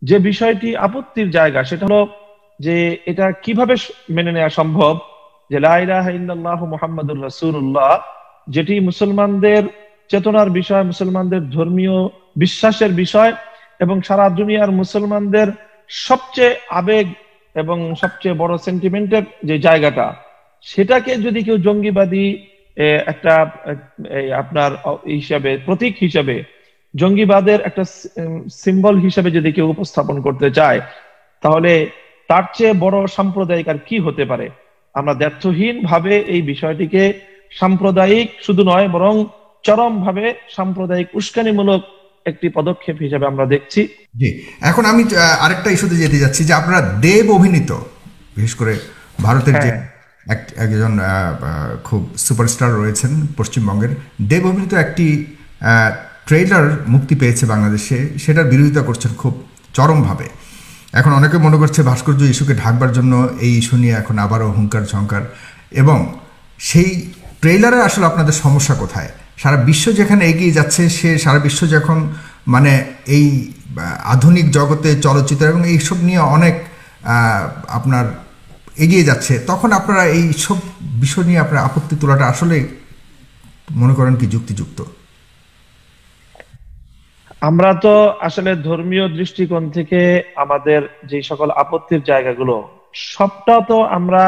যে বিষয়টি আপত্তির জায়গা সেটা হলো যে এটা কিভাবে মেনে নেওয়া সম্ভব যে লা ইলাহা ইল্লাল্লাহু মুহাম্মাদুর রাসূলুল্লাহ, যেটি মুসলমানদের চেতনার বিষয়, মুসলমানদের ধর্মীয় বিশ্বাসের বিষয় এবং সারা দুনিয়ার মুসলমানদের সবচেয়ে আবেগ এবং সবচেয়ে বড় সেন্টিমেন্টের যে জায়গাটা, সেটাকে যদি কেউ জঙ্গিবাদী একটা আপনার হিসাবে, প্রতীক হিসাবে, জঙ্গিবাদের একটা সিম্বল হিসাবে যদি কেউ উপস্থাপন করতে চায়, তাহলে তার চেয়ে বড় সাম্প্রদায়িক আর কি হতে পারে? আমরা দ্ব্যর্থহীন ভাবে এই বিষয়টিকে সাম্প্রদায়িক শুধু নয়, বরং চরম ভাবে সাম্প্রদায়িক উস্কানিমূলক একটি পদক্ষেপ হিসেবে আমরা দেখছি। জি, এখন আমি আরেকটা ইস্যুতে যেতে যাচ্ছি যে আপনারা দেব অভিনীত, বিশেষ করে ভারতের যে একজন খুব সুপারস্টার রয়েছেন পশ্চিমবঙ্গের, দেব অভিনীত একটি ট্রেলার মুক্তি পেয়েছে বাংলাদেশে, সেটার বিরোধিতা করছেন খুব চরমভাবে। এখন অনেকে মনে করছে ভাস্কর্য ইস্যুকে ঢাকবার জন্য এই ইস্যু নিয়ে এখন আবারও হুঙ্কার ঝঙ্কার, এবং সেই ট্রেলারে আসলে আপনাদের সমস্যা কোথায়? সারা বিশ্ব যেখানে এগিয়ে যাচ্ছে, সে সারা বিশ্ব যখন মানে এই আধুনিক জগতে চলচ্চিত্র এবং এইসব নিয়ে অনেক আপনার এগিয়ে যাচ্ছে, তখন আপনারা এই সব বিষয় নিয়ে আপনার আপত্তি তোলাটা আসলে মনে করেন কি যুক্তিযুক্ত? আমরা তো আসলে ধর্মীয় দৃষ্টিকোণ থেকে আমাদের যে সকল আপত্তির জায়গাগুলো, সবটা তো আমরা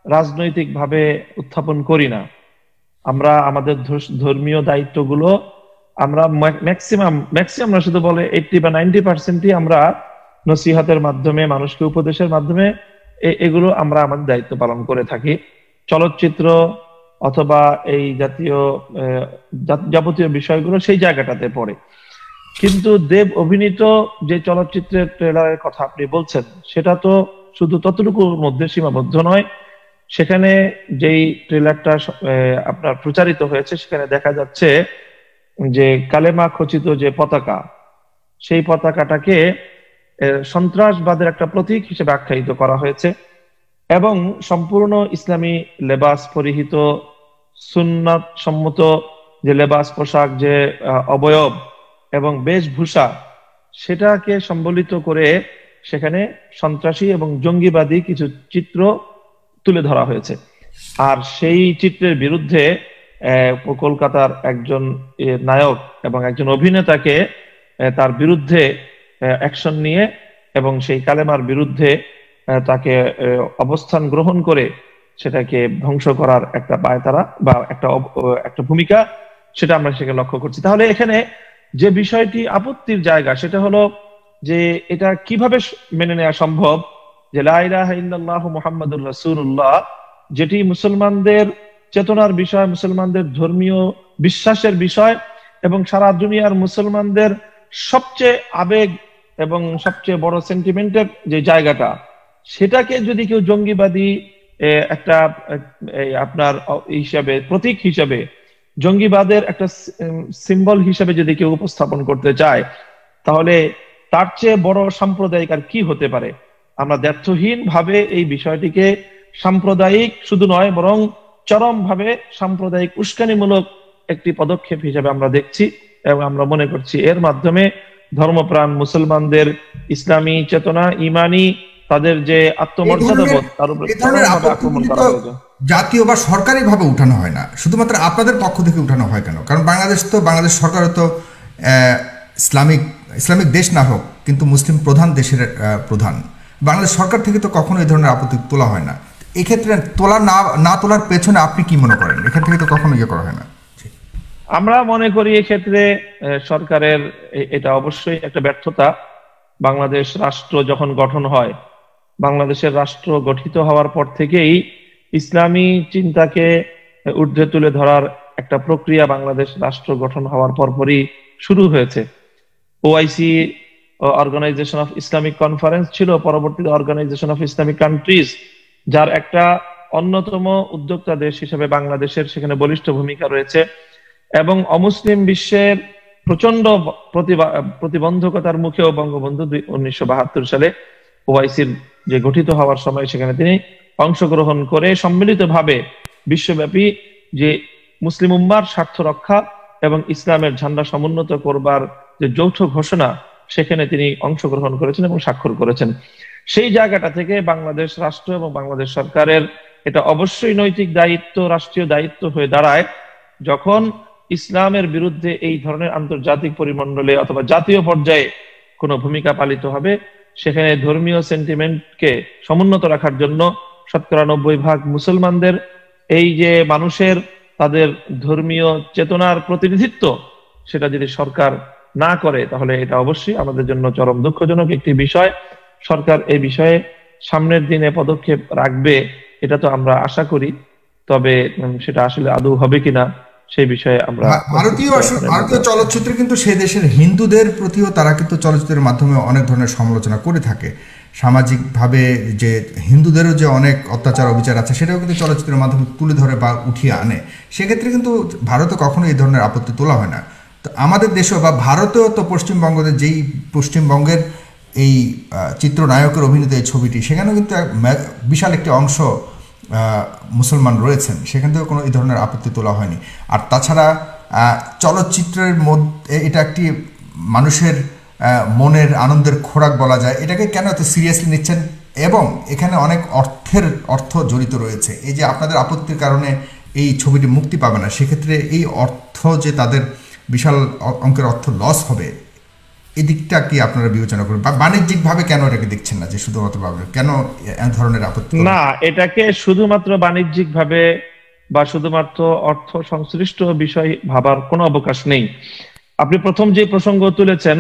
রাজনৈতিক ভাবে উত্থাপন করি না। আমরা আমাদের ধর্মীয় দায়িত্বগুলো আমরা ম্যাক্সিমাম না শুধু বলে 80 বা 90% আমরা নসিহতের মাধ্যমে, মানুষকে উপদেশের মাধ্যমে এগুলো আমরা আমাদের দায়িত্ব পালন করে থাকি। চলচ্চিত্র অথবা এই জাতীয় যাবতীয় বিষয়গুলো সেই জায়গাটাতে পড়ে। কিন্তু দেব অভিনীত যে চলচ্চিত্রের ট্রেলারের কথা আপনি বলছেন, সেটা তো শুধু ততটুকুর মধ্যে সীমাবদ্ধ নয়। সেখানে যেই ট্রেলারটা আপনার প্রচারিত হয়েছে, সেখানে দেখা যাচ্ছে যে কালেমা খচিত যে পতাকা, সেই পতাকাটাকে সন্ত্রাসবাদের একটা প্রতীক হিসেবে আখ্যায়িত করা হয়েছে এবং সম্পূর্ণ ইসলামী লেবাস পরিহিত, সুন্নাত সম্মত যে লেবাস, পোশাক, যে অবয়ব এবং বেশভূষা, সেটাকে সম্বলিত করে সেখানে সন্ত্রাসী এবং জঙ্গিবাদী কিছু চিত্র তুলে ধরা হয়েছে। আর সেই চিত্রের বিরুদ্ধে কলকাতার একজন নায়ক এবং একজন অভিনেতাকে তার বিরুদ্ধে অ্যাকশন নিয়ে এবং সেই কালেমার বিরুদ্ধে তাকে অবস্থান গ্রহণ করে সেটাকে ধ্বংস করার একটা পায়তারা বা একটা ভূমিকা, সেটা আমরা সেখানে লক্ষ্য করছি। তাহলে এখানে যে বিষয়টি আপত্তির জায়গা সেটা হলো যে এটা কিভাবে মেনে নেওয়া সম্ভব যে লা ইলাহা ইল্লাল্লাহু মুহাম্মাদুর রাসূলুল্লাহ, যেটি মুসলমানদের চেতনার বিষয়, মুসলমানদের ধর্মীয় বিশ্বাসের বিষয় এবং সারা দুনিয়ার মুসলমানদের সবচেয়ে আবেগ এবং সবচেয়ে বড় সেন্টিমেন্টের যে জায়গাটা, সেটাকে যদি কেউ জঙ্গিবাদী একটা আপনার হিসাবে, প্রতীক হিসাবে, জঙ্গিবাদের একটা সিম্বল হিসাবে যদি কেউ উপস্থাপন করতে চায়, তাহলে তার চেয়ে বড় সাম্প্রদায়িক আর কি হতে পারে? আমরা দ্ব্যর্থহীন ভাবে এই বিষয়টিকে সাম্প্রদায়িক শুধু নয়, বরং চরম ভাবে সাম্প্রদায়িক উস্কানিমূলক একটি পদক্ষেপ হিসেবে আমরা দেখছি এবং আমরা মনে করছি এর মাধ্যমে ধর্মপ্রাণ মুসলমানদের ইসলামী চেতনা, ইমানি, তাদের যে আত্মমর্যাদাবোধ, তার উপর আক্রমণ করা হয়েছে। জাতীয় বা সরকারি ভাবে উঠানো হয় না, শুধুমাত্র আপনাদের পক্ষ থেকে উঠানো হয় কেন? কারণ বাংলাদেশ সরকার তো ইসলামিক দেশ না হোক, কিন্তু মুসলিম প্রধান দেশের প্রধান। বাংলাদেশ সরকার থেকে তো কখনো এই ধরনের আপত্তি তোলা হয় না। এক্ষেত্রে না তোলার পেছনে আপনি কি মনে করেন? এখান থেকে তো কখনো ইয়ে করা হয় না। আমরা মনে করি এক্ষেত্রে সরকারের এটা অবশ্যই একটা ব্যর্থতা। বাংলাদেশ রাষ্ট্র যখন গঠন হয়, বাংলাদেশের রাষ্ট্র গঠিত হওয়ার পর থেকেই ইসলামী চিন্তাকে ঊর্ধ্বে তুলে ধরার একটা প্রক্রিয়া বাংলাদেশ রাষ্ট্র গঠন হওয়ার পরপরই শুরু হয়েছে। OIC, organisation of Islamic conference ছিল, পরবর্তীতে অর্গানাইজেশন অফ ইসলামিক কান্ট্রিজ, যার একটা অন্যতম উদ্যোক্তা দেশ হিসেবে বাংলাদেশের সেখানে বলিষ্ঠ ভূমিকা রয়েছে এবং অমুসলিম বিশ্বের প্রচন্ড প্রতিবন্ধকতার মুখেও বঙ্গবন্ধু 1972 সালে ওআইসির যে গঠিত হওয়ার সময় সেখানে তিনি অংশগ্রহণ করে সম্মিলিতভাবে বিশ্বব্যাপী যে মুসলিম উম্মার স্বার্থ রক্ষা এবং ইসলামের ঝান্ডা সমুন্নত করবার যে যৌথ ঘোষণা, সেখানে তিনি অংশগ্রহণ করেছেন এবং স্বাক্ষর করেছেন। সেই জায়গাটা থেকে বাংলাদেশ রাষ্ট্র এবং বাংলাদেশ সরকারের এটা অবশ্যই নৈতিক দায়িত্ব, রাষ্ট্রীয় দায়িত্ব হয়ে দাঁড়ায়, যখন ইসলামের বিরুদ্ধে এই ধরনের আন্তর্জাতিক পরিমণ্ডলে অথবা জাতীয় পর্যায়ে কোনো ভূমিকা পালিত হবে, সেখানে ধর্মীয় সেন্টিমেন্টকে সমুন্নত রাখার জন্য 90% মুসলমানদের এই যে মানুষের তাদের ধর্মীয় চেতনার প্রতিনিধিত্ব, সেটা যদি সরকার না করে তাহলে এটা অবশ্যই আমাদের জন্য চরম দুঃখজনক একটি বিষয়। সরকার এই বিষয়ে সামনের দিনে পদক্ষেপ রাখবে, এটা তো আমরা আশা করি। তবে সেটা আসলে আদৌ হবে কিনা সেই বিষয়ে আমরা ভারতীয় চলচ্চিত্র কিন্তু সে দেশের হিন্দুদের প্রতিও তারা কিন্তু চলচ্চিত্রের মাধ্যমে অনেক ধরনের সমালোচনা করে থাকে। সামাজিকভাবে যে হিন্দুদেরও যে অনেক অত্যাচার অবিচার আছে সেটাও কিন্তু চলচ্চিত্রের মাধ্যমে তুলে ধরে বা উঠিয়ে আনে। সেক্ষেত্রে কিন্তু ভারতে কখনো এই ধরনের আপত্তি তোলা হয় না। তো আমাদের দেশেও বা ভারতেও তো পশ্চিমবঙ্গের যেই পশ্চিমবঙ্গের এই চিত্রনায়কের অভিনীত এই ছবিটি, সেখানেও কিন্তু বিশাল একটি অংশ মুসলমান রয়েছেন, সেখান থেকে কোনো এই ধরনের আপত্তি তোলা হয়নি। আর তাছাড়া চলচ্চিত্রের মধ্যে এটা একটি মানুষের মনের আনন্দের খোরাক বলা যায়, এটাকে কেন এত সিরিয়াসলি নিচ্ছেন? এবং এখানে অনেক অর্থ জড়িত রয়েছে। এই যে আপনাদের আপত্তির কারণে এই ছবিটি মুক্তি পাবে না, সেক্ষেত্রে এই অর্থ যে তাদের বিশাল অঙ্কের অর্থ লস হবে, এই দিকটা কি আপনারা বিবেচনা করবেন? বা বাণিজ্যিকভাবে কেন এটাকে দেখছেন না, যে শুধুমাত্র কেন এ ধরনের আপত্তি? না, এটাকে শুধুমাত্র বাণিজ্যিক ভাবে বা শুধুমাত্র অর্থ সংশ্লিষ্ট বিষয় ভাবার কোনো অবকাশ নেই। আপনি প্রথম যে প্রসঙ্গ তুলেছেন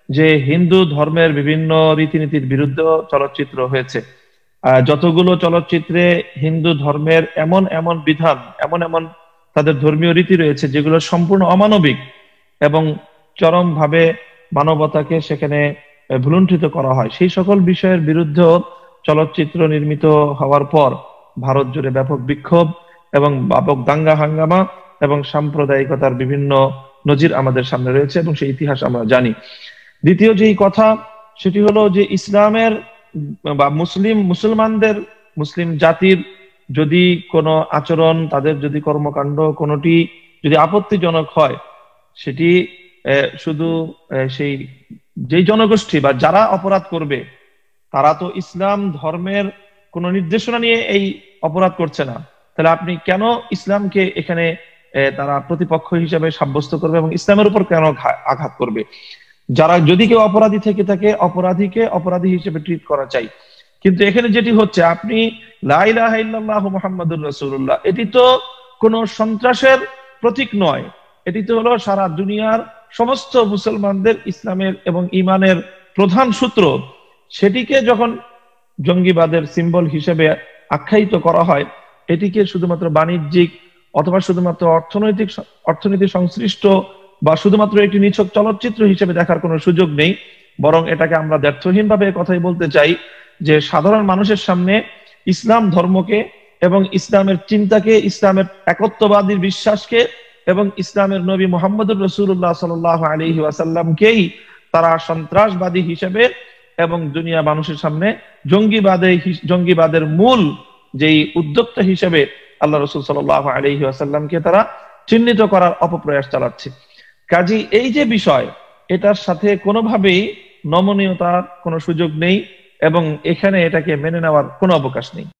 যে হিন্দু ধর্মের বিভিন্ন রীতিনীতির বিরুদ্ধে চলচ্চিত্র হয়েছে, যতগুলো চলচ্চিত্রে হিন্দু ধর্মের এমন এমন বিধান, এমন এমন তাদের ধর্মীয় রীতি রয়েছে যেগুলো সম্পূর্ণ অমানবিক এবং চরম ভাবে মানবতাকে সেখানে ভুলুণ্ঠিত করা হয়, সেই সকল বিষয়ের বিরুদ্ধেও চলচ্চিত্র নির্মিত হওয়ার পর ভারত জুড়ে ব্যাপক বিক্ষোভ এবং ব্যাপক দাঙ্গা হাঙ্গামা এবং সাম্প্রদায়িকতার বিভিন্ন নজির আমাদের সামনে রয়েছে এবং সেই ইতিহাস আমরা জানি। দ্বিতীয় যেই কথা, সেটি হলো যে ইসলামের বা মুসলমানদের, মুসলিম জাতির যদি কোনো আচরণ, তাদের যদি কর্মকাণ্ড কোনোটি যদি আপত্তিজনক হয়, সেটি শুধু সেই যেই জনগোষ্ঠী বা যারা অপরাধ করবে তারা তো ইসলাম ধর্মের কোন নির্দেশনা নিয়ে এই অপরাধ করছে না, তাহলে আপনি কেন ইসলামকে এখানে তারা প্রতিপক্ষ হিসেবে সাব্যস্ত করবে এবং ইসলামের উপর কেন আঘাত করবে? যারা যদি কেউ অপরাধী থেকে থাকে, অপরাধীকে অপরাধী হিসেবে ট্রিট করা চাই। কিন্তু এখানে যেটি হচ্ছে, আপনি লা ইলাহা ইল্লাল্লাহু মুহাম্মাদুর রাসূলুল্লাহ, এটি তো কোনো সন্ত্রাসের প্রতীক নয়, এটি তো হলো সারা দুনিয়ার সমস্ত মুসলমানদের ইসলামের এবং ইমানের প্রধান সূত্র। সেটিকে যখন জঙ্গিবাদের সিম্বল হিসেবে আখ্যায়িত করা হয়, এটিকে শুধুমাত্র বাণিজ্যিক অথবা শুধুমাত্র অর্থনীতি সংশ্লিষ্ট বা শুধুমাত্র একটি নিছক চলচ্চিত্র হিসেবে দেখার কোনো সুযোগ নেই। বরং এটাকে আমরা দ্ব্যর্থহীন ভাবে কথাই বলতে চাই যে সাধারণ মানুষের সামনে ইসলাম ধর্মকে এবং ইসলামের চিন্তাকে, ইসলামের একত্ববাদীর বিশ্বাসকে এবং ইসলামের নবী মুহাম্মদুর রাসূলুল্লাহ সাল্লাল্লাহু আলাইহি ওয়াসাল্লামকেই তারা সন্ত্রাসবাদী হিসেবে এবং দুনিয়া মানুষের সামনে জঙ্গিবাদের মূল যেই উদ্যোক্তা হিসেবে আল্লাহ রাসূল সাল্লাল্লাহু আলাইহি ওয়াসাল্লামকে তারা চিহ্নিত করার অপপ্রয়াস চালাচ্ছে। কাজী এই যে বিষয়, এটার সাথে কোনোভাবেই নমনীয়তার কোনো সুযোগ নেই এবং এখানে এটাকে মেনে নেওয়ার কোনো অবকাশ নেই।